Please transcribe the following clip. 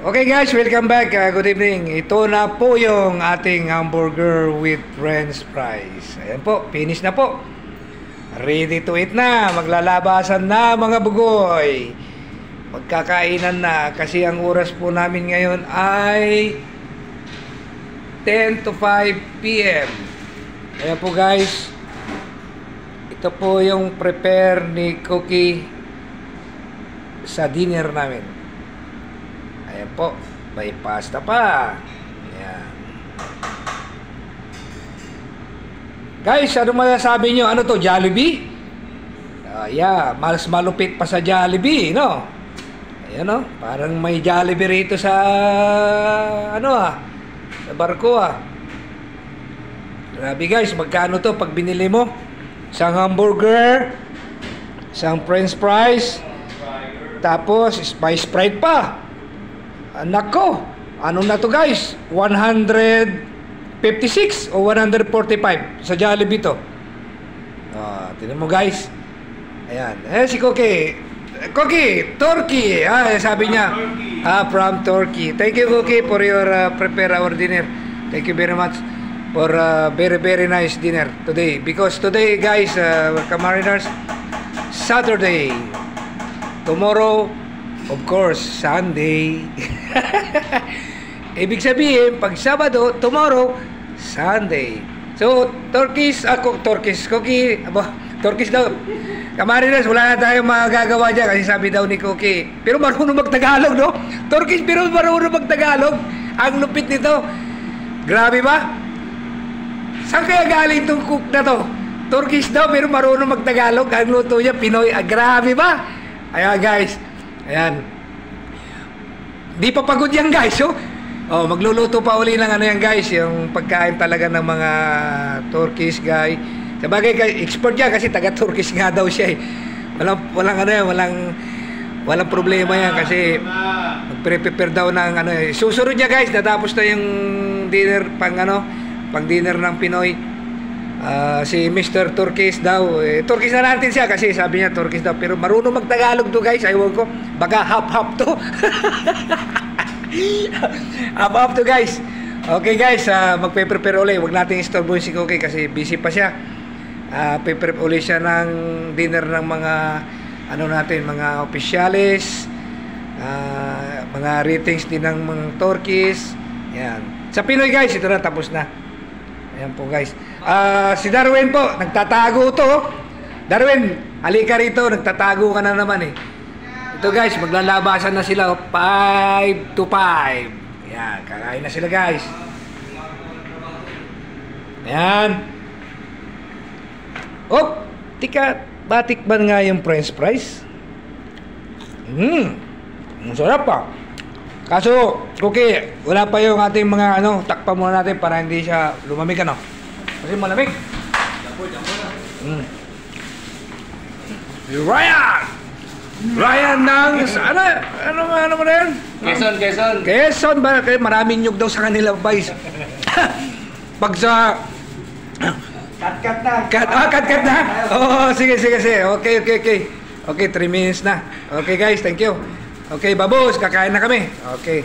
Okay guys, welcome back. Good evening. Ito na po yung ating hamburger with french fries. Ayan po, finish na po. Ready to eat na. Maglalabasan na mga bugoy. Magkakainan na kasi ang oras po namin ngayon ay 10 to 5 p.m. Ayan po guys. Ito po yung prepare ni Cookie sa dinner namin. Ayan po, may pasta pa. Ayan. Guys, ano masasabi nyo? Ano to, Jollibee? Yeah, mas malupit pa sa Jollibee, no? Ayan, no? Parang may Jollibee rito sa sa barko, Grabe guys, magkano to pag binili mo? Isang hamburger, isang french fries, tapos may Sprite pa. Nako, ano na to guys? 156 o 145 sa Jollibee to. Tingnan mo guys. Ayan. Si Cookie. Cookie, Turkey. Sabi niya. From Turkey. Thank you Cookie for your prepare our dinner. Thank you very much for very very nice dinner today. Because today guys, Kamariners, Saturday. Tomorrow, of course, Sunday. Ibig sabihin, pag Sabado, tomorrow, Sunday. So, Turkish Cookie, Turkish daw. Kamariners, wala na tayong magagawa dyan kasi sabi daw ni Cookie. Pero marunong mag-Tagalog, no? Turkish, pero marunong mag-Tagalog. Ang lupit nito. Grabe ba? Saan kaya galing itong cook na to? Turkish daw, pero marunong mag-Tagalog. Ang luto niya, Pinoy. Grabe ba? Ayan, guys. Ayan. Di pa pagod yan guys, magluluto pa uli ng yan guys, yung pagkain talaga ng mga Turkish guy. Sabagay guys, expert yan kasi taga-Turkish nga daw siya walang problema yan kasi magpre-prepare daw ng susunod niya guys, natapos na yung dinner pang dinner ng Pinoy. Si Mr. Turkish daw, Turkish na natin siya kasi sabi niya Turkish daw, pero marunong mag-Tagalog to guys, ayaw ko, baka hap-hap to. Hap-hap to guys. Okay guys, magpe-prepare ulit, wag natin istorbohin si Cookie kasi busy pa siya. Prepare ulit siya ng dinner ng mga mga opisyalis, mga ratings din ng mga Turkish. Yan. Sa Pinoy guys, ito na, tapos na. Ayan po guys. Si Darwin po, nagtatago to. Darwin, halika rito, nagtatago ka na naman Ito guys, maglalabasan na sila 5 to 5. Ayan, kakain na sila guys. Ayan. Tika, batikman nga yung french fries. Ang sarap pa. Kaso, Cookie, wala pa yung ating mga takpan muna natin para hindi siya lumamig Kasi malamig. Ryan ng ano mo na yan? Quezon ba? Kaya maraming nyug daw sa kanila, guys. Pag sa cut na. Sige. Okay, 3 minutes na. Okay guys, thank you. Okay, babos, kakain na kami. Okay.